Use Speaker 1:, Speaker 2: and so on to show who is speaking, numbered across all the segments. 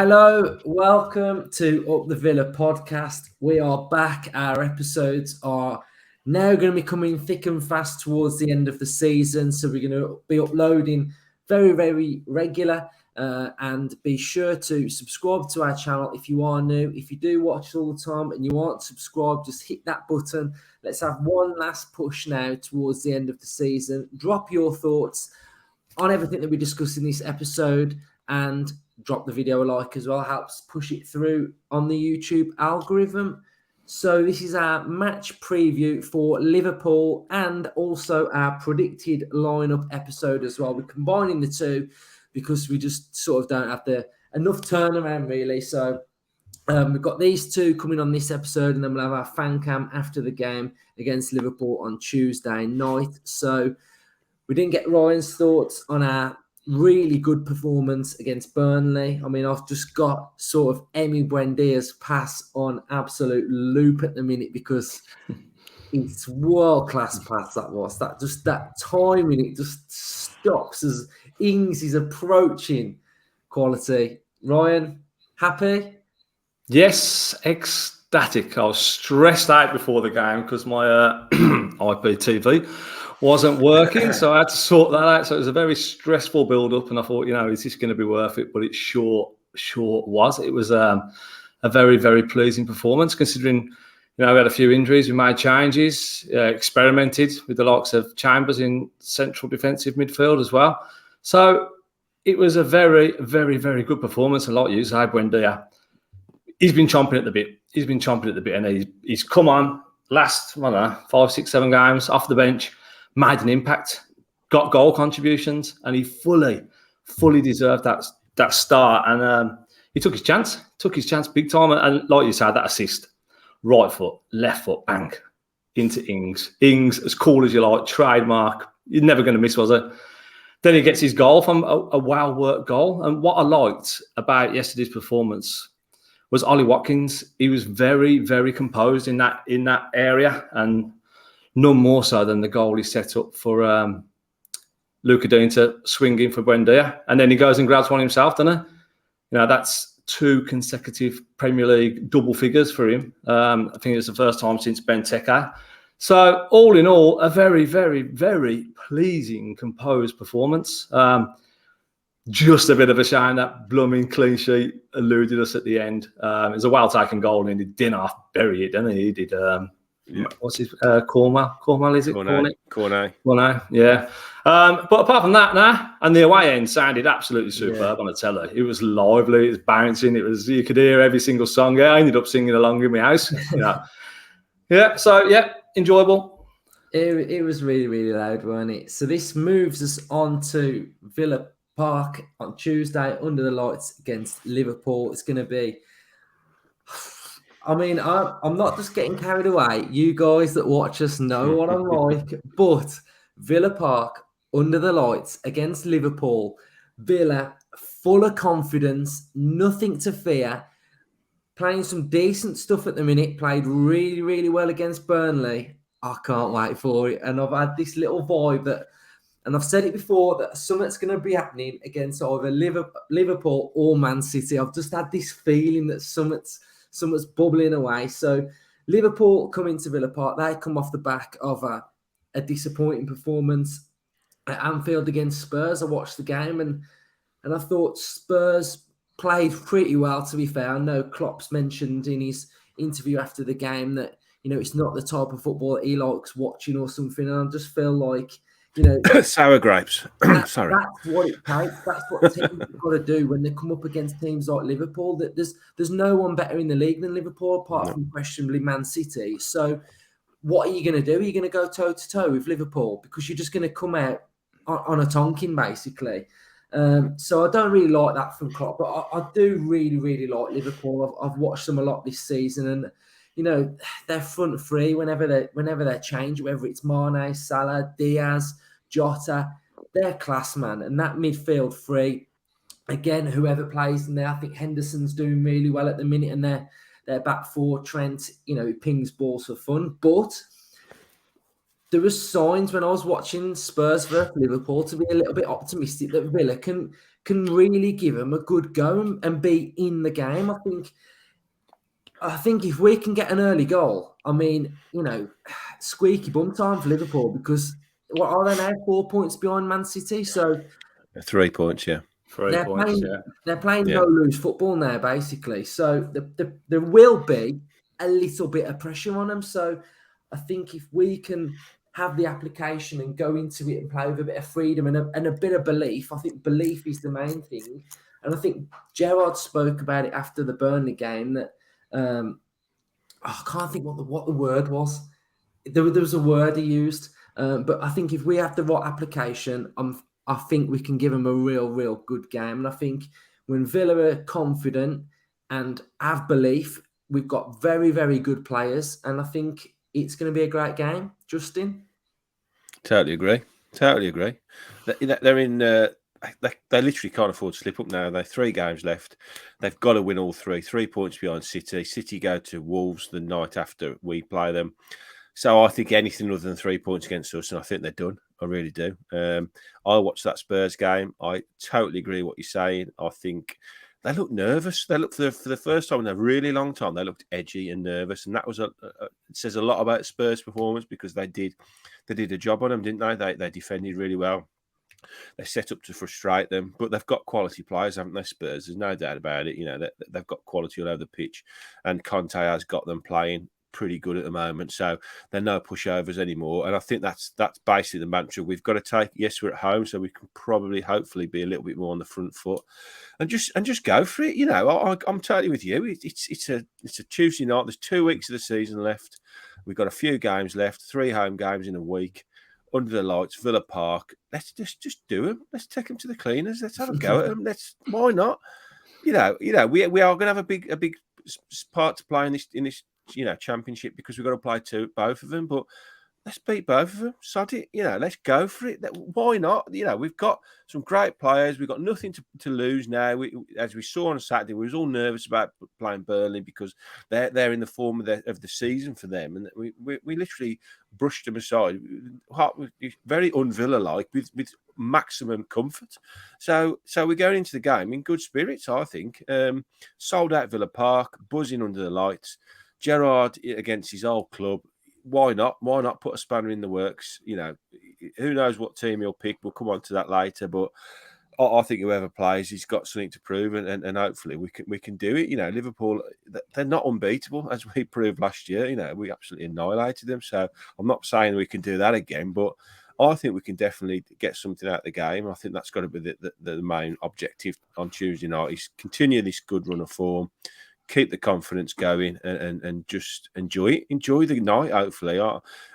Speaker 1: Hello, welcome to Up the Villa podcast. We are back. Our episodes are now going to be coming thick and fast towards the end of the season. So we're going to be uploading very, very regular. And be sure to subscribe to our channel if you are new. If you do watch it all the time and you aren't subscribed, just hit that button. Let's have one last push now towards the end of the season. Drop your thoughts on everything that we discussed in this episode and drop the video a like as well. Helps push it through on the YouTube algorithm. So this is our match preview for Liverpool and also our predicted lineup episode as well. We're combining the two because we just sort of don't have enough turnaround really. So we've got these two coming on this episode, and then we'll have our fan cam after the game against Liverpool on Tuesday night. So we didn't get Ryan's thoughts on our really good performance against Burnley. I mean, I've just got sort of Buendia's pass on absolute loop at the minute because it's world-class pass that was. That timing, it just stops as Ings is approaching quality. Ryan, happy?
Speaker 2: Yes, ecstatic. I was stressed out before the game because my IPTV wasn't working, so I had to sort that out. So it was a very stressful build-up, and I thought, is this going to be worth it? But it sure was. It was a very, very pleasing performance, considering we had a few injuries. We made changes, experimented with the likes of Chambers in central defensive midfield as well. So it was a very, very, very good performance. And like you say, Buendia, he's been chomping at the bit. And he's come on last, 5, 6, 7 games off the bench, made an impact, got goal contributions, and he fully deserved that start. And he took his chance big time. And like you said, that assist, right foot, left foot, bang, into Ings. Ings, as cool as you like, trademark. You're never going to miss, was it? Then he gets his goal from a well-worked goal. And what I liked about yesterday's performance was Ollie Watkins. He was very, very composed in that area, and none more so than the goal he set up for Luca Dean to swing in for Buendia. And then he goes and grabs one himself, doesn't he? That's 2 consecutive Premier League double figures for him. I think it's the first time since Benteke. So all in all, a very, very, very pleasing, composed performance. Just a bit of a shame that blooming clean sheet eluded us at the end. It was a well-taken goal, and he did half bury it, didn't he? He did, what's his, Cornwell? Cornwell, is it? Cornwell, yeah. But apart from that, and the away end sounded absolutely superb on the telly. It was lively, it was bouncing, you could hear every single song. I ended up singing along in my house. Enjoyable.
Speaker 1: It was really, really loud, wasn't it? So this moves us on to Villa Park on Tuesday under the lights against Liverpool. It's going to be, I mean, I'm not just getting carried away. You guys that watch us know what I'm like, but Villa Park under the lights against Liverpool. Villa full of confidence, nothing to fear, playing some decent stuff at the minute, played really, really well against Burnley. I can't wait for it. And I've had this little vibe that, and I've said it before, that something's going to be happening against either Liverpool or Man City. I've just had this feeling that something's bubbling away. So Liverpool coming to Villa Park, they come off the back of a disappointing performance at Anfield against Spurs. I watched the game and I thought Spurs played pretty well, to be fair. I know Klopp's mentioned in his interview after the game that, it's not the type of football that he likes watching or something. And I just feel like,
Speaker 3: sour grapes. Sorry.
Speaker 1: That's what it takes. That's what teams have got to do when they come up against teams like Liverpool. That there's no one better in the league than Liverpool, apart from questionably Man City. So what are you going to do? Are you going to go toe-to-toe with Liverpool? Because you're just going to come out on a tonking, basically. So I don't really like that from Klopp, but I do really, really like Liverpool. I've watched them a lot this season, and their front three, whenever they change, whether it's Mane, Salah, Diaz, Jota, they're class, man. And that midfield three, again, whoever plays in there, I think Henderson's doing really well at the minute, and their back four, Trent, he pings balls for fun. But there were signs when I was watching Spurs versus Liverpool to be a little bit optimistic that Villa can can really give them a good go and be in the game. I think if we can get an early goal, I mean, squeaky bum time for Liverpool, because what are they now? 4 points behind Man City, so
Speaker 3: 3 points, yeah.
Speaker 2: 3 points, yeah.
Speaker 1: They're playing no-lose football now, basically. So there will be a little bit of pressure on them. So I think if we can have the application and go into it and play with a bit of freedom and a bit of belief, I think belief is the main thing. And I think Gerrard spoke about it after the Burnley game that I can't think what the word was. There was a word he used, but I think if we have the right application, I think we can give them a real good game. And I think when Villa are confident and have belief, we've got very, very good players. And I think it's going to be a great game. Justin?
Speaker 3: Totally agree. They're in... They literally can't afford to slip up now. They're 3 games left. They've got to win all 3. 3 points behind City. City go to Wolves the night after we play them. So I think anything other than 3 points against us, and I think they're done. I really do. I watched that Spurs game. I totally agree with what you're saying. I think they look nervous. They look for the first time in a really long time. They looked edgy and nervous, and that was it says a lot about Spurs' performance, because they did a job on them, didn't they? They defended really well. They're set up to frustrate them, but they've got quality players, haven't they, Spurs? There's no doubt about it. They've got quality all over the pitch, and Conte has got them playing pretty good at the moment. So they're no pushovers anymore. And I think that's basically the mantra we've got to take. Yes, we're at home, so we can hopefully be a little bit more on the front foot and just go for it. I'm totally with you. It's a Tuesday night. There's 2 weeks of the season left. We've got a few games left, 3 home games in a week. Under the lights, Villa Park. Let's just do them. Let's take them to the cleaners. Let's have a go at them. Why not? We are going to have a big part to play in this championship, because we've got to play both of them. But let's beat both of them. Sod it. Let's go for it. Why not? We've got some great players. We've got nothing to lose now. As we saw on Saturday, we was all nervous about playing Burnley, because they're in the form of the season for them, and we literally brushed them aside. Very un-Villa-like, with maximum comfort. So we're going into the game in good spirits, I think. Sold out Villa Park, buzzing under the lights. Gerrard against his old club. Why not? Why not put a spanner in the works? Who knows what team he'll pick? We'll come on to that later. But I think whoever plays, he's got something to prove, and hopefully we can do it. Liverpool, they're not unbeatable, as we proved last year. We absolutely annihilated them. So I'm not saying we can do that again, but I think we can definitely get something out of the game. I think that's got to be the main objective on Tuesday night, is continue this good run of form, keep the confidence going, and just enjoy the night, hopefully.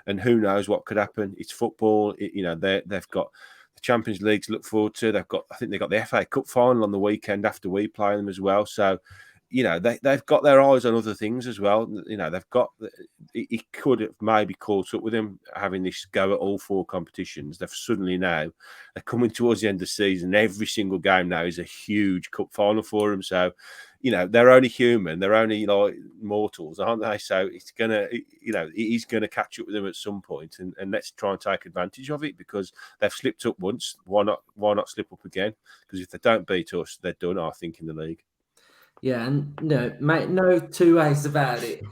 Speaker 3: And who knows what could happen? It's football. They've got the Champions League to look forward to. I think they've got the FA Cup final on the weekend after we play them as well. So, they've got their eyes on other things as well. They've got. It could have maybe caught up with them having this go at all 4 competitions. They're coming towards the end of the season. Every single game now is a huge cup final for them. So, they're only human. They're only like mortals, aren't they? So it's it is gonna catch up with them at some point, and let's try and take advantage of it, because they've slipped up once. Why not slip up again? Because if they don't beat us, they're done, I think, in the league.
Speaker 1: Yeah, and no, mate, no 2 ways about it.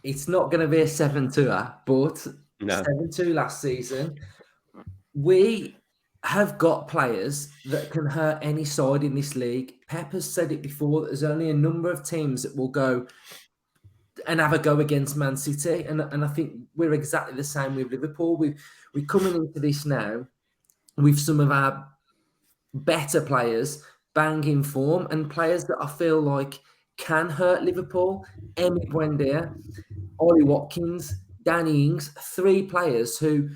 Speaker 1: It's not going to be a 7-2, but 7-2 last season. We have got players that can hurt any side in this league. Pep has said it before, that there's only a number of teams that will go and have a go against Man City. And I think we're exactly the same with Liverpool. We're coming into this now with some of our better players banging form, and players that I feel like can hurt Liverpool. Buendia, Ollie Watkins, Danny Ings, 3 players who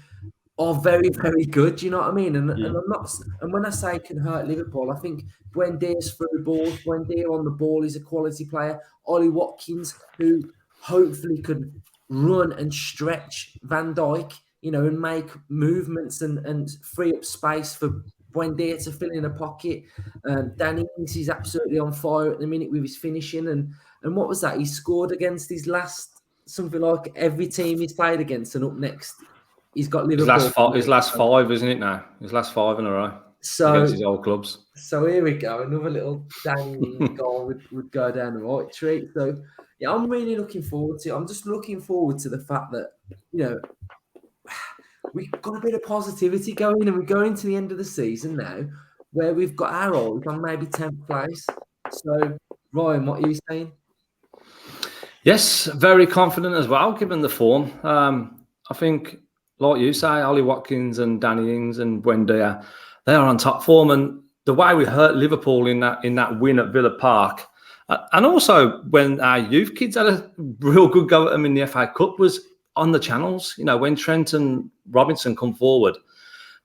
Speaker 1: are very, very good. You know what I mean? And I'm not. And when I say can hurt Liverpool, I think Buendia's through balls. Buendia on the ball is a quality player. Ollie Watkins, who hopefully could run and stretch Van Dijk, and make movements and free up space for Buendia to fill in a pocket. Danny Ings is absolutely on fire at the minute with his finishing. And what was that? He scored against his last, something like every team he's played against, and up next he's got Liverpool.
Speaker 2: His last 5, isn't it now? His last 5 in a row.
Speaker 1: So
Speaker 2: against his old clubs.
Speaker 1: So here we go. Another little dangling goal would go down the right street. So yeah, I'm really looking forward to it. I'm just looking forward to the fact that, we've got a bit of positivity going, and we're going to the end of the season now where we've got our eyes on maybe 10th place. So Ryan, what are you saying?
Speaker 2: Yes, very confident as well, given the form. I think, like you say, Ollie Watkins and Danny Ings and Buendia, they are on top form. And the way we hurt Liverpool in that win at Villa Park, and also when our youth kids had a real good go at them in the FA Cup, was on the channels. When Trent and Robinson come forward,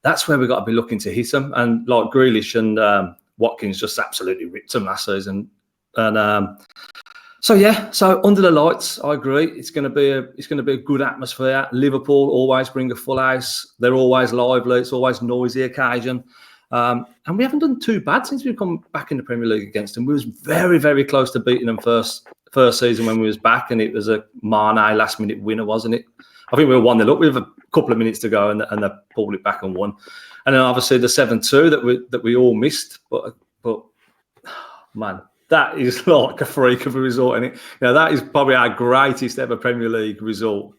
Speaker 2: that's where we've got to be looking to hit them. And like Grealish and Watkins just absolutely ripped them last season. And so under the lights, I agree. It's going to be a good atmosphere. Liverpool always bring a full house. They're always lively. It's always noisy occasion. And we haven't done too bad since we've come back in the Premier League against them. We was very, very close to beating them first season when we was back, and it was a Mane last-minute winner, wasn't it? I think we were 1-0 up with a couple of minutes to go, and they pulled it back and won. And then obviously the 7-2 that we all missed. But man, that is like a freak of a result, isn't it? That is probably our greatest ever Premier League result.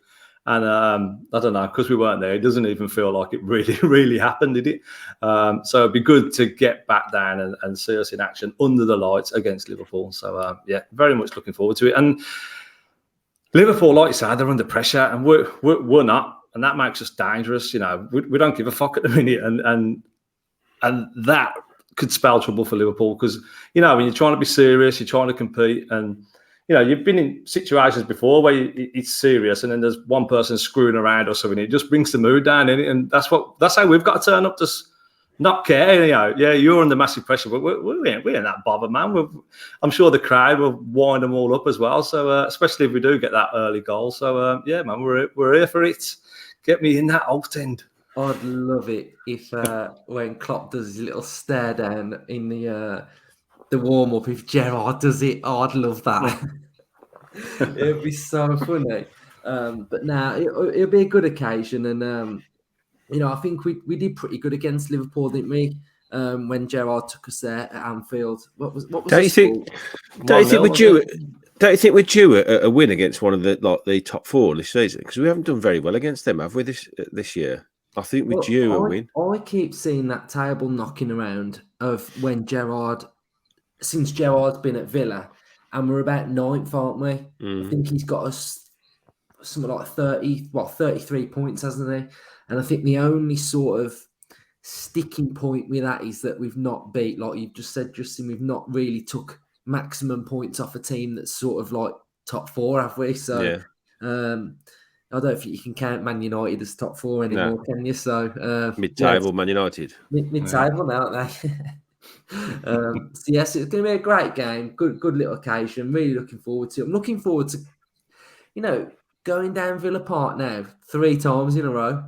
Speaker 2: And I don't know, because we weren't there, it doesn't even feel like it really, really happened, did it? So it'd be good to get back down and see us in action under the lights against Liverpool. So, very much looking forward to it. And Liverpool, like you said, they're under pressure, and we're not. And that makes us dangerous. We don't give a fuck at the minute. And that could spell trouble for Liverpool because, when you're trying to be serious, you're trying to compete, and you've been in situations before where it's serious, and then there's one person screwing around or something. It just brings the mood down, and that's how we've got to turn up, just not care. You're under massive pressure, but we ain't that bothered, man. I'm sure the crowd will wind them all up as well. So especially if we do get that early goal. So man, we're here for it. Get me in that alt end.
Speaker 1: I'd love it if when Klopp does his little stare down in the warm-up, if Gerrard does it, I'd love that. It'd be so funny. But now it'll be a good occasion, and I think we did pretty good against Liverpool, didn't we? When Gerrard took us there at Anfield. What was
Speaker 3: Don't you think we're due a win against one of the top four this season? Because we haven't done very well against them, have we, this year? I think we're due a win. I
Speaker 1: keep seeing that table knocking around of when since Gerrard's been at Villa, and we're about 9th, aren't we? I think he's got us something like 33 points, hasn't he? And I think the only sort of sticking point with that is that we've not beat, like you've just said, Justin, we've not really took maximum points off a team that's sort of like top four, have we? So I don't think you can count Man United as top four anymore, can you? So
Speaker 3: mid-table Man United.
Speaker 1: Mid-table now, aren't they? So yes, it's going to be a great game. Good little occasion. Really looking forward to it. I'm looking forward to, going down Villa Park now 3 times in a row.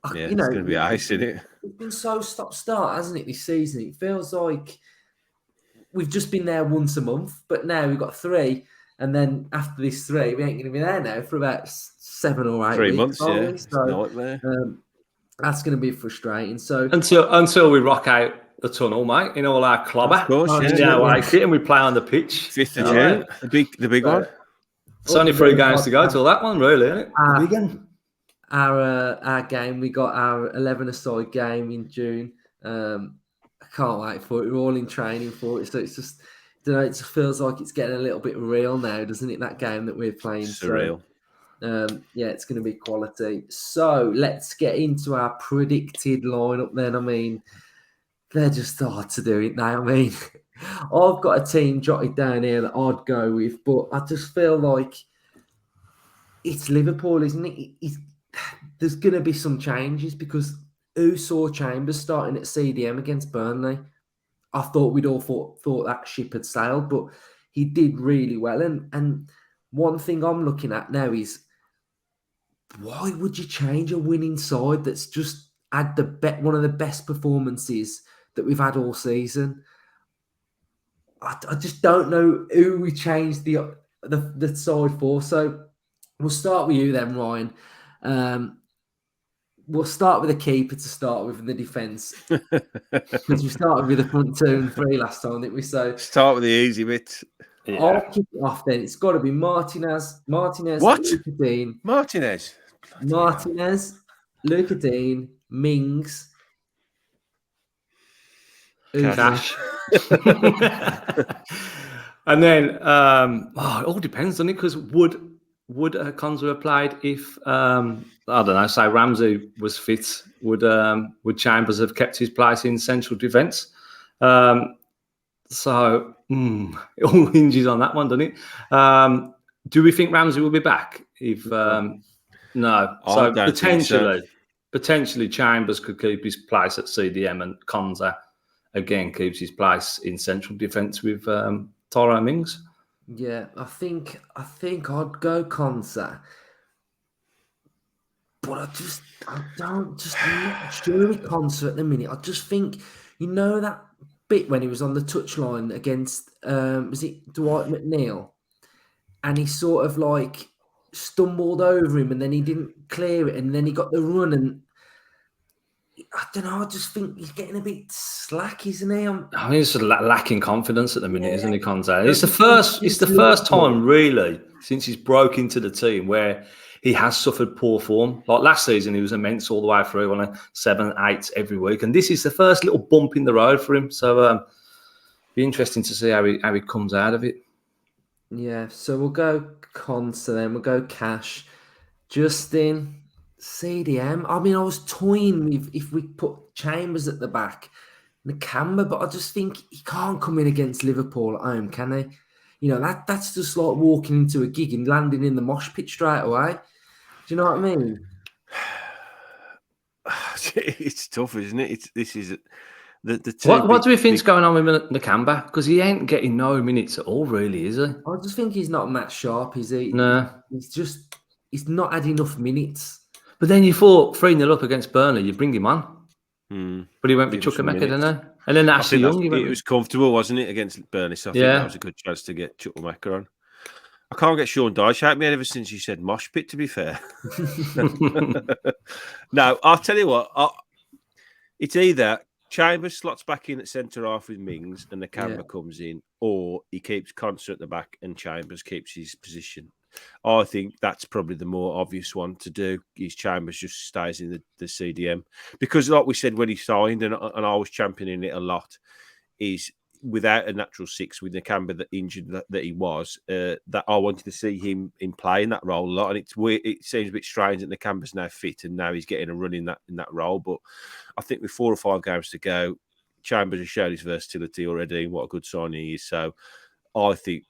Speaker 3: It's going to be ice, isn't it?
Speaker 1: It's been so stop-start, hasn't it, this season? It feels like we've just been there once a month, but now we've got 3. And then after this 3, we ain't going to be there now for about 7 or 8
Speaker 3: 3
Speaker 1: weeks.
Speaker 3: months,
Speaker 1: So,
Speaker 3: nightmare.
Speaker 1: That's going to be frustrating. So
Speaker 2: until we rock out the tunnel, mate, in all our clobber.
Speaker 3: Of course,
Speaker 2: and we play on the pitch.
Speaker 3: 5th of June, the big one.
Speaker 2: It's only 3 games to go till that one, really, isn't it? The big one.
Speaker 1: Our game, we got our 11-a-side game in June. I can't wait for it. We're all in training for it, so it's just. It just feels like it's getting a little bit real now, doesn't it? That game that we're playing.
Speaker 3: Surreal.
Speaker 1: So, it's going to be quality. So let's get into our predicted lineup then. I mean, they're just hard to do it now. I mean, I've got a team jotted down here that I'd go with, but I just feel like it's Liverpool, isn't it? There's going to be some changes because who saw Chambers starting at CDM against Burnley? I thought we'd all thought that ship had sailed, but he did really well. And one thing I'm looking at now is why would you change a winning side that's just had one of the best performances that we've had all season? I just don't know who we changed the side for. So we'll start with you then, Ryan. we'll start with the keeper to start with in the defence. Because we started with the front 2 and 3 last time, didn't we? So
Speaker 3: Start with the easy bit.
Speaker 2: Yeah.
Speaker 1: I'll kick it off then. It's got to be Martinez,
Speaker 3: What?
Speaker 1: Luca Dean,
Speaker 3: Martinez.
Speaker 1: Luca Dean, Mings,
Speaker 2: Cash. And then it all depends on it, because would Konza have played if I don't know, say Ramsey was fit? Would Chambers have kept his place in central defence? So it all hinges on that one, doesn't it? Do we think Ramsey will be back? If no, so potentially Chambers could keep his place at CDM, and Konza again keeps his place in central defence with Tyrone Mings.
Speaker 1: Yeah, I think I'd go Konsa, but I'm not sure with Konsa at the minute. I just think, that bit when he was on the touchline against was it Dwight McNeil, and he sort of like stumbled over him, and then he didn't clear it, and then he got the run, and I don't know. I just think he's getting a bit slack, isn't he?
Speaker 2: I mean, he's sort of lacking confidence at the minute, isn't he, Konza? It's the first time really since he's broke into the team where he has suffered poor form. Like last season, he was immense all the way through, on a 7, 8 every week, and this is the first little bump in the road for him. So, be interesting to see how he comes out of it.
Speaker 1: Yeah. So we'll go Konsa, then we'll go Cash, Justin. CDM. I mean, I was toying with if we put Chambers at the back, Nakamba, but I just think he can't come in against Liverpool at home, can he? That's just like walking into a gig and landing in the mosh pit straight away. Do you know what I mean?
Speaker 3: It's tough, isn't it? This is the
Speaker 2: what do we think's going on with Nakamba? Because he ain't getting no minutes at all, really, is he?
Speaker 1: I just think he's not match sharp, is he?
Speaker 2: No.
Speaker 1: He's not had enough minutes.
Speaker 2: But then you thought 3-0 up against Burnley, you bring him on. But he went with Chukwuemeka, didn't he? And then Ashley Young.
Speaker 3: It was comfortable, wasn't it, against Burnley? So I think that was a good chance to get Chukwuemeka on. I can't get Sean Dyche out of me ever since you said mosh pit, to be fair. No, I'll tell you what. It's either Chambers slots back in at centre half with Mings and the camera comes in, or he keeps Konsa at the back and Chambers keeps his position. I think that's probably the more obvious one to do. Is Chambers just stays in the CDM, because, like we said when he signed, and I was championing it a lot, is without a natural 6 with Nakamba that injured that he was, that I wanted to see him in play in that role a lot. And it's weird, it seems a bit strange that Nakamba's now fit and now he's getting a run in that role. But I think with 4 or 5 games to go, Chambers has shown his versatility already and what a good signing he is. So I think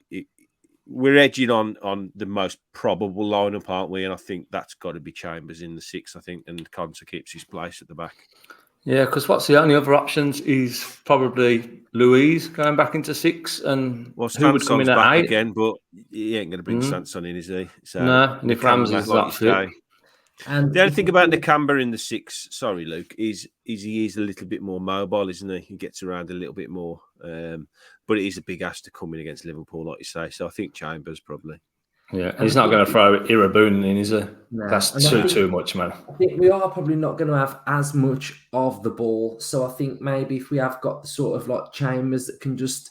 Speaker 3: we're edging on the most probable lineup, aren't we? And I think that's got to be Chambers in the 6, I think, and Konsa keeps his place at the back. Yeah,
Speaker 2: because what's the only other options is probably Louise going back into 6, and who would come in at back 8
Speaker 3: again? But he ain't going to bring Sanson in, is he? So
Speaker 2: no, and if Ramsey's not fit.
Speaker 3: And the only thing about Nakamba in the 6, sorry, Luke, is he is a little bit more mobile, isn't he? He gets around a little bit more. But it is a big ask to come in against Liverpool, like you say. So I think Chambers probably.
Speaker 2: Yeah, he's not going to throw Iraboon in, is he? No. That's too much, man.
Speaker 1: I think we are probably not going to have as much of the ball. So I think maybe if we have got the sort of like Chambers that can just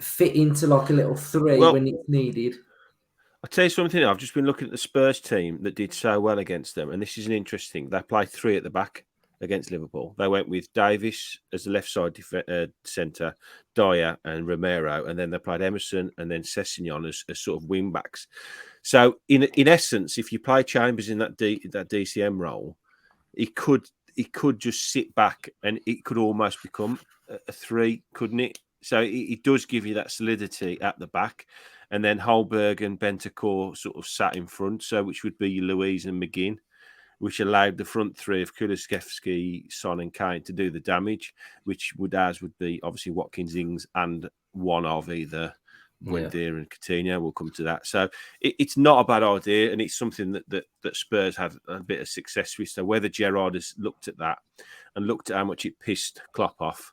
Speaker 1: fit into like a little 3 when it's needed.
Speaker 3: I'll tell you something. I've just been looking at the Spurs team that did so well against them. And this is an interesting. They played 3 at the back against Liverpool. They went with Davis as the left side centre, Dyer and Romero, and then they played Emerson and then Sessegnon as sort of wing backs. So in essence, if you play Chambers in that DCM role, he could just sit back and it could almost become a 3, couldn't it? So it does give you that solidity at the back. And then Holberg and Bentancur sort of sat in front, so which would be Louise and McGinn, which allowed the front 3 of Kulusevski, Son and Kane to do the damage, which would be obviously Watkins, Ings and one of either Buendia and Coutinho. We'll come to that. So it's not a bad idea, and it's something that Spurs had a bit of success with. So whether Gerrard has looked at that and looked at how much it pissed Klopp off,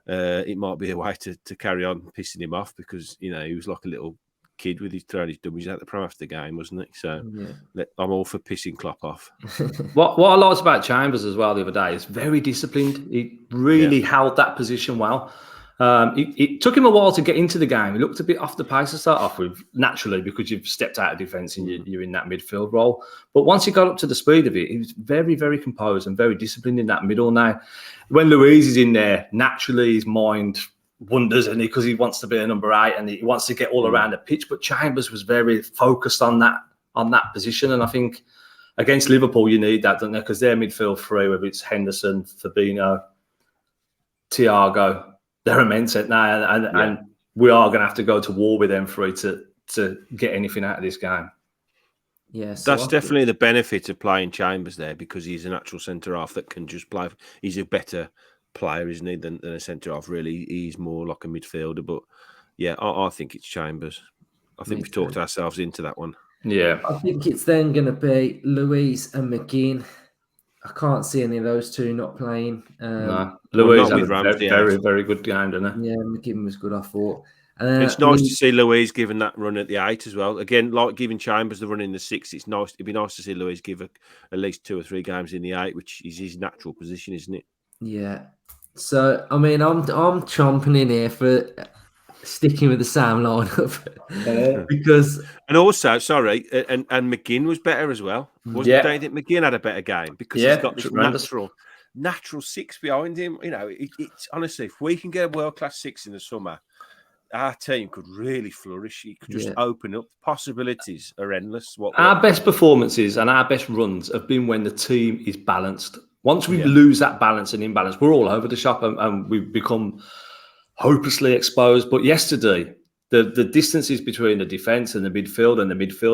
Speaker 3: it might be a way to carry on pissing him off, because, he was like a little kid with his throwing his dummies out the pram after the game, wasn't he? So
Speaker 1: Yeah.
Speaker 3: I'm all for pissing Klopp off.
Speaker 2: What I liked about Chambers as well the other day is very disciplined. He really held that position well. It took him a while to get into the game. He looked a bit off the pace to start off with, naturally, because you've stepped out of defence and you're in that midfield role. But once he got up to the speed of it, he was very, very composed and very disciplined in that middle. Now, when Luiz is in there, naturally his mind wonders, and because he wants to be a number 8 and he wants to get all around the pitch. But Chambers was very focused on that position, and I think against Liverpool you need that, don't you? Because their midfield three, whether it's Henderson, Fabinho, Thiago, they're immense at now, and we are going to have to go to war with them three to get anything out of this game.
Speaker 1: Yeah, so
Speaker 3: that's definitely the benefit of playing Chambers there, because he's a natural centre half that can just play. He's a better player, isn't he, than a centre half? Really, he's more like a midfielder. But yeah, I think it's Chambers. I think we've talked ourselves into that one.
Speaker 2: Yeah,
Speaker 1: I think it's then going to be Luiz and McGinn. I can't see any of those two not playing.
Speaker 2: No, Luiz had a
Speaker 3: Ramsey,
Speaker 2: very, very good game, didn't he?
Speaker 1: Yeah, McGinn was good, I thought.
Speaker 3: It's nice to see Luiz giving that run at the 8 as well. Again, like giving Chambers the run in the 6, it's nice. It'd be nice to see Luiz give at least 2 or 3 games in the 8, which is his natural position, isn't it?
Speaker 1: Yeah. So I mean, I'm chomping in here for sticking with the Sam lineup because,
Speaker 3: and also, sorry, and McGinn was better as well. Wasn't it? That McGinn had a better game because he's got this natural 6 behind him. You know, it's honestly, if we can get a world-class 6 in the summer, our team could really flourish. It could just open up. Possibilities are endless.
Speaker 2: Our best performances and our best runs have been when the team is balanced. Once we lose that balance and imbalance, we're all over the shop and we become hopelessly exposed. But yesterday, the distances between the defence and the midfield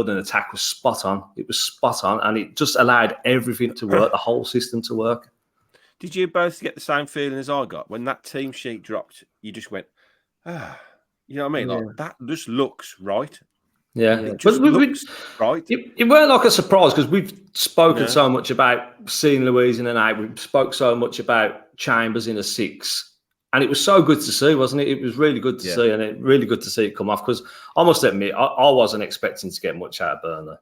Speaker 2: and attack was spot on. It was spot on, and it just allowed everything to work, the whole system to work.
Speaker 3: Did you both get the same feeling as I got when that team sheet dropped? You just went, you know what I mean? Like, that just looks right.
Speaker 2: Yeah,
Speaker 3: it just looks right.
Speaker 2: It weren't like a surprise because we've spoken so much about seeing Luiz in an 8. We spoke so much about Chambers in a 6. And it was so good to see, wasn't it? It was really good to see, and it really good to see it come off. Because I must admit, I wasn't expecting to get much out of Burnley.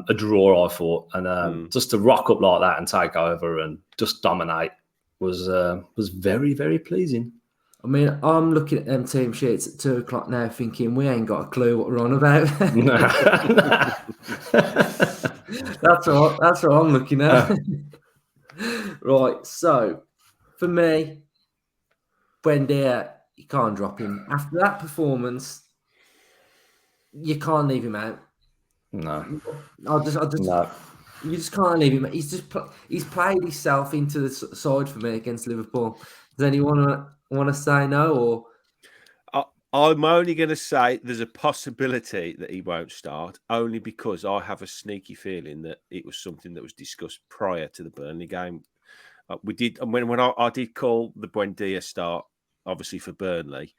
Speaker 2: A draw, I thought, and just to rock up like that and take over and just dominate was very, very pleasing.
Speaker 1: I mean, I'm looking at them team sheets at 2:00 now, thinking we ain't got a clue what we're on about. That's what I'm looking at. Right, so for me, Buendia, you can't drop him. After that performance, you can't leave him out.
Speaker 2: No.
Speaker 1: No. You just can't leave him. He's played himself into the side for me against Liverpool. Does anyone want to say no? Or
Speaker 3: I'm only going to say there's a possibility that he won't start, only because I have a sneaky feeling that it was something that was discussed prior to the Burnley game. We did, and when I did call the Buendia start, obviously for Burnley,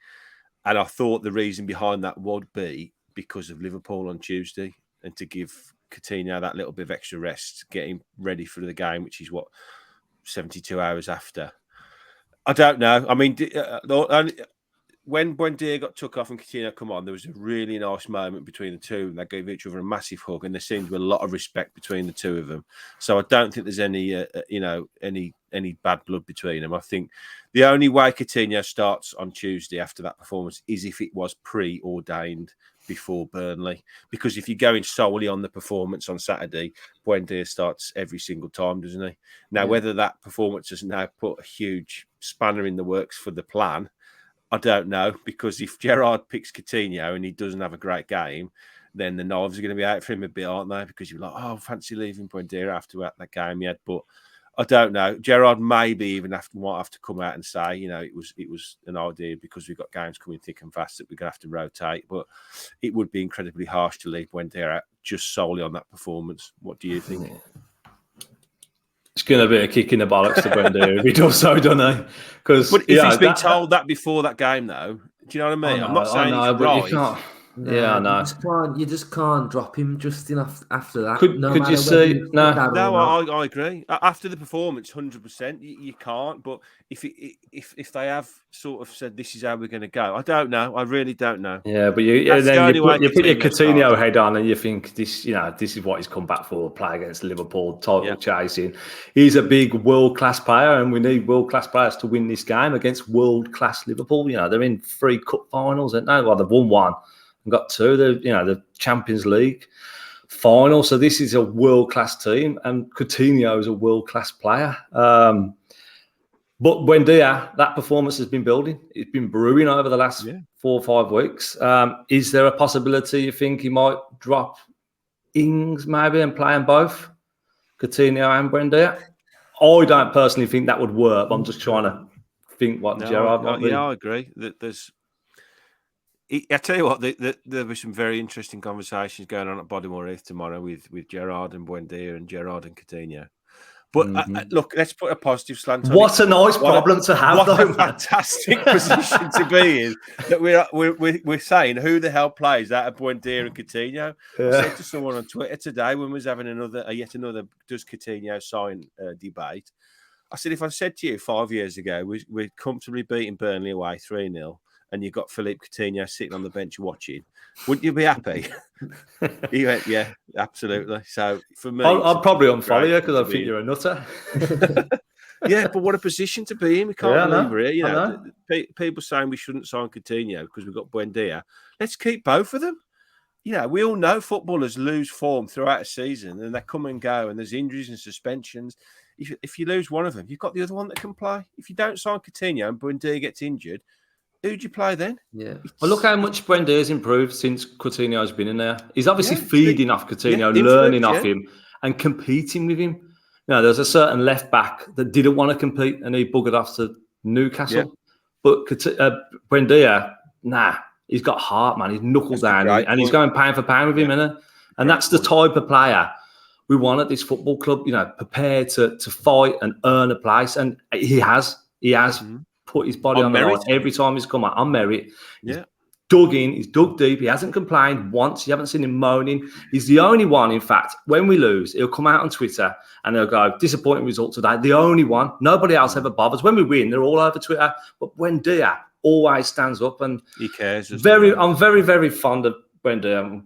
Speaker 3: and I thought the reason behind that would be because of Liverpool on Tuesday, and to give Coutinho that little bit of extra rest, get him ready for the game, which is 72 hours after. I don't know. I mean, when Buendia got took off and Coutinho come on, there was a really nice moment between the two, and they gave each other a massive hug, and there seemed to be a lot of respect between the two of them. So I don't think there's any bad blood between them. I think the only way Coutinho starts on Tuesday after that performance is if it was preordained before Burnley, because if you're going solely on the performance on Saturday, Buendia starts every single time, doesn't he? Now, whether that performance has now put a huge spanner in the works for the plan, I don't know, because if Gerrard picks Coutinho and he doesn't have a great game, then the knives are going to be out for him a bit, aren't they? Because you're like, oh, fancy leaving Buendia after that game yet. But I don't know. Gerrard maybe even might have to come out and say, it was an idea because we've got games coming thick and fast that we're going to have to rotate. But it would be incredibly harsh to leave Buendia out just solely on that performance. What do you think?
Speaker 2: It's going to be a kick in the bollocks to Buendia if he does so, don't he?
Speaker 3: But if he's been told that before that game, though, do you know what I mean? I'm not saying it's right.
Speaker 2: Yeah, I know.
Speaker 1: You just can't drop him just enough after that.
Speaker 2: Could you see? No,
Speaker 3: I agree. After the performance, 100%, you can't. But if they have sort of said this is how we're going to go, I don't know. I really don't know.
Speaker 2: Yeah, but
Speaker 3: the
Speaker 2: you put your
Speaker 3: Coutinho
Speaker 2: Coutinho head on, and you think this is what he's come back for. Play against Liverpool, title chasing. He's a big world class player, and we need world class players to win this game against world class Liverpool. They're in 3 cup finals, aren't they? Well, they've won 1. Got 2, the Champions League final. So this is a world-class team, and Coutinho is a world-class player. But Buendia, that performance has been building. It's been brewing over the last 4 or 5 weeks. Is there a possibility you think he might drop Ings maybe and play them both, Coutinho and Buendia? I don't personally think that would work. I'm just trying to think what Gerrard might be.
Speaker 3: Yeah, I agree. I tell you what, there were some very interesting conversations going on at Bodymore Heath tomorrow with Gerrard and Buendia and Gerrard and Coutinho. But look, let's put a positive slant on it.
Speaker 2: What a nice problem to have,
Speaker 3: what a fantastic position to be in. That we're saying who the hell plays that at Buendia and Coutinho. I said to someone on Twitter today when we was having yet another does Coutinho sign debate. I said, if I said to you 5 years ago, we're comfortably beating Burnley away 3-0. And you've got Philippe Coutinho sitting on the bench watching, wouldn't you be happy? He went, yeah, absolutely. So for me,
Speaker 2: I'll probably unfollow you because I think you're a nutter.
Speaker 3: Yeah, but what a position to be in. We can't believe it. People saying we shouldn't sign Coutinho because we've got Buendia. Let's keep both of them. We all know footballers lose form throughout a season and they come and go and there's injuries and suspensions. If you lose one of them, you've got the other one that can play. If you don't sign Coutinho and Buendia gets injured, who'd you play then?
Speaker 2: Yeah. Well, look how much Buendia's improved since Coutinho's been in there. He's obviously feeding off Coutinho, learning off him, and competing with him. There's a certain left back that didn't want to compete, and he buggered off to Newcastle. Yeah. But Buendia, he's got heart, man. He's knuckled down, and he's going pound for pound with him, isn't it? And that's the type of player we want at this football club. Prepared to fight and earn a place, and he has. Put his body on the line every time he's come out on merit. He's dug in, he's dug deep. He hasn't complained once. You haven't seen him moaning. He's the only one, in fact, when we lose, he'll come out on Twitter and he'll go, disappointing result today. The only one. Nobody else ever bothers. When we win, they're all over Twitter. But Buendia always stands up and
Speaker 3: he cares.
Speaker 2: I'm very, very fond of Buendia.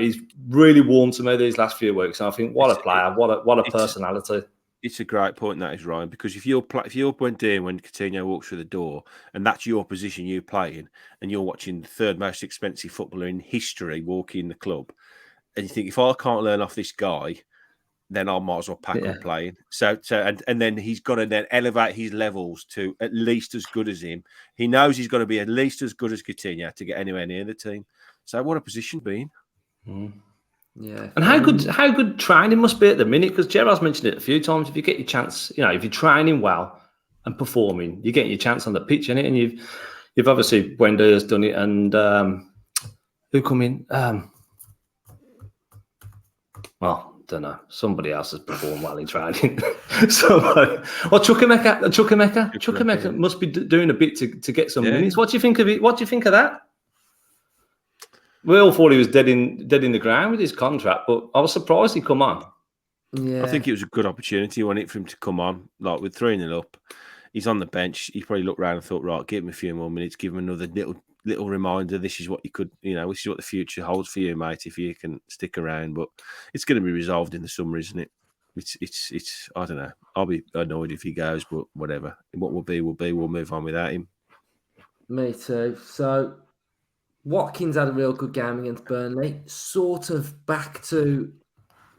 Speaker 2: He's really warm to me these last few weeks. And I think, what a player, what a personality.
Speaker 3: It's a great point, that is, Ryan, because if you're Buendia when Coutinho walks through the door and that's your position you're playing and you're watching the 3rd most expensive footballer in history walking the club and you think, if I can't learn off this guy, then I might as well pack up playing. So and then he's got to then elevate his levels to at least as good as him. He knows he's got to be at least as good as Coutinho to get anywhere near the team. So what a position to be in.
Speaker 2: Mm. Yeah, and how good training must be at the minute, because Gerrard's mentioned it a few times. If you get your chance, if you're training well and performing, you're getting your chance on the pitch, innit? And you've obviously Buendia's done it, and who come in? Well, don't know. Somebody else has performed well in training. Chukwuemeka must be doing a bit to get some minutes. What do you think of it? What do you think of that? We all thought he was dead in the ground with his contract, but I was surprised he come on.
Speaker 3: Yeah, I think it was a good opportunity, wasn't it, for him to come on, like with 3-0 up. He's on the bench. He probably looked around and thought, right, give him a few more minutes, give him another little reminder. This is what you could, this is what the future holds for you, mate, if you can stick around. But it's going to be resolved in the summer, isn't it? It's I don't know. I'll be annoyed if he goes, but whatever. What will be, will be. We'll move on without him.
Speaker 1: Me too. So Watkins had a real good game against Burnley. Sort of back to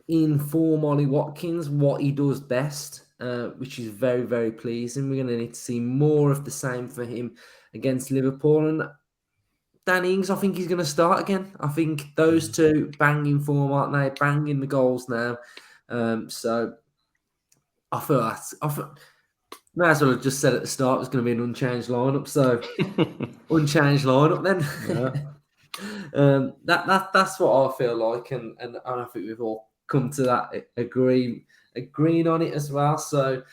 Speaker 1: in form Ollie Watkins, what he does best, which is very, very pleasing. We're going to need to see more of the same for him against Liverpool. And Dan Ings, I think he's going to start again. I think those two banging form, aren't they? Banging the goals now. So I feel may as well have just said at the start it was going to be an unchanged lineup. So unchanged lineup then. Yeah. That's what I feel like, and I think we've all come to that agreeing on it as well. So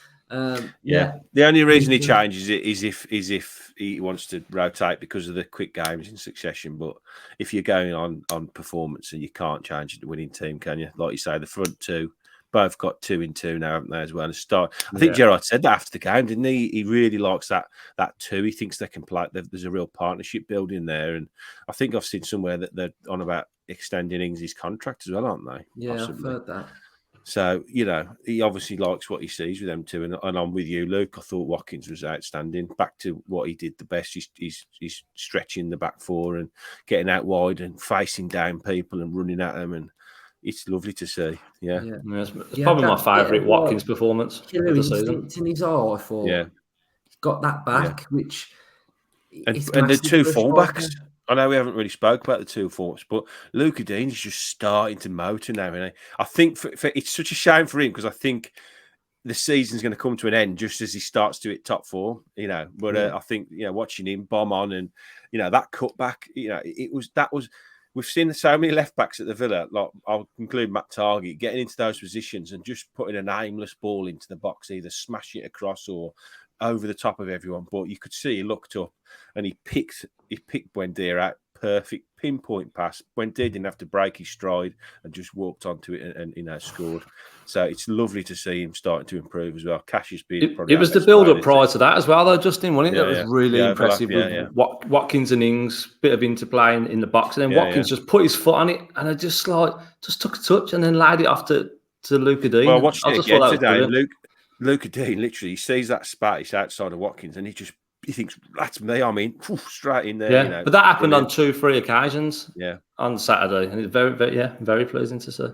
Speaker 3: Yeah. The only reason he changes it is if he wants to rotate because of the quick games in succession. But if you're going on performance and you can't change the winning team, can you? Like you say, the front two both got 2 in 2 now, haven't they, as well? I think Gerrard said that after the game, didn't he? He really likes that 2. He thinks they can play. There's a real partnership building there, and I think I've seen somewhere that they're on about extending Ings' contract as well, aren't they?
Speaker 1: Yeah,
Speaker 3: possibly.
Speaker 1: I've heard that.
Speaker 3: So, he obviously likes what he sees with them too. And I'm with you, Luke. I thought Watkins was outstanding. Back to what he did the best. He's stretching the back four and getting out wide and facing down people and running at them. And it's lovely to see. Yeah.
Speaker 2: It's probably my favourite Watkins performance of the season.
Speaker 1: In his eye, I thought.
Speaker 3: Yeah.
Speaker 1: Got that back, which...
Speaker 3: And the 2 fullbacks... I know we haven't really spoke about the 2 forwards, but Luca Dean's just starting to motor now. And I think for it's such a shame for him because I think the season's going to come to an end just as he starts to hit top 4. But I think watching him bomb on and that cutback, we've seen so many left backs at the Villa. Like I'll include Matt Targett getting into those positions and just putting an aimless ball into the box, either smashing it across or over the top of everyone. But you could see he looked up and he picked Buendia out. Perfect pinpoint pass. Buendia didn't have to break his stride and just walked onto it and scored. So it's lovely to see him starting to improve as well. Cash has been probably...
Speaker 2: It was the build-up prior to that as well, though, Justin, wasn't it? That was really impressive. Watkins and Ings, bit of interplay in the box. And then Watkins just put his foot on it and I just took a touch and then laid it off to Luca Dean.
Speaker 3: Well, I watched it again today. Luca Dean literally sees that space outside of Watkins and he thinks, that's me, I'm in, straight in there.
Speaker 2: Yeah, but that happened on 2-3 occasions on Saturday. And it's very, very, very pleasing to see.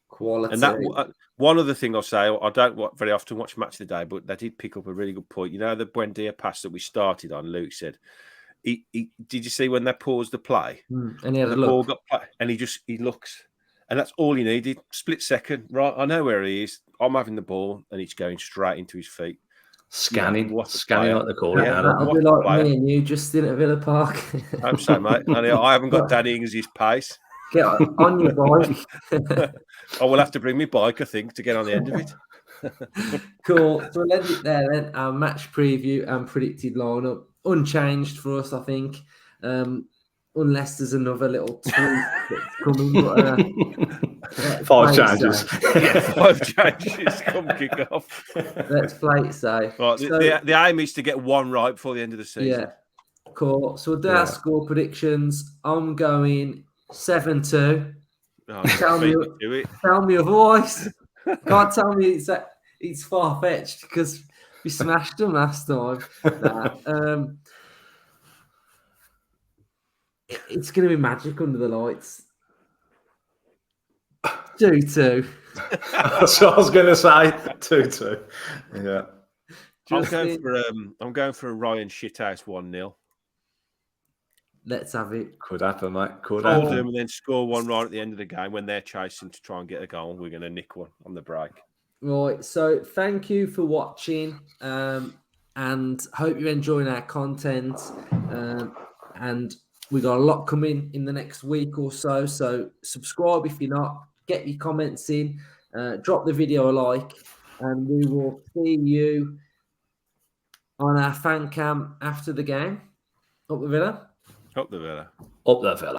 Speaker 1: Quality.
Speaker 3: And that one other thing I'll say, I don't very often watch Match of the Day, but they did pick up a really good point. The Buendia pass that we started on, Luke said, did you see when they paused the play?
Speaker 1: And he had
Speaker 3: the ball got play, and he looks. And that's all he needed. Split second, right? I know where he is. I'm having the ball, and it's going straight into his feet.
Speaker 2: Scanning like they call it.
Speaker 1: That'll be like me and you just in at Villa Park.
Speaker 3: I'm so, mate. I haven't got Danny Ings' pace.
Speaker 1: Get on your bike.
Speaker 3: I will have to bring my bike, I think, to get on the end of it.
Speaker 1: Cool. So we'll end it there then. Our match preview and predicted lineup. Unchanged for us, I think. Unless there's another little tweak that's coming. But,
Speaker 2: 5 changes.
Speaker 3: 5 changes. Come kick off.
Speaker 1: Let's play it safe.
Speaker 3: Right, the aim is to get 1 right before the end of the season.
Speaker 1: Yeah. Cool. So we'll do our score predictions. I'm going 7-2.
Speaker 3: Oh,
Speaker 1: tell me otherwise. Can't tell me it's far-fetched because we smashed them last time. It's going to be magic under the lights. 2-2.
Speaker 2: That's what I was going to say. 2-2. Yeah.
Speaker 3: I'm going for a Ryan Shithouse 1-0.
Speaker 1: Let's have it.
Speaker 2: Could happen, mate. Could
Speaker 3: Hold
Speaker 2: happen.
Speaker 3: them and then score 1 right at the end of the game when they're chasing to try and get a goal. We're going to nick 1 on the break.
Speaker 1: Right. So thank you for watching, and hope you're enjoying our content. And we got a lot coming in the next week or so. So subscribe if you're not. Get your comments in. Drop the video a like, and we will see you on our fan cam after the game. Up the Villa.
Speaker 3: Up the Villa.
Speaker 2: Up the Villa.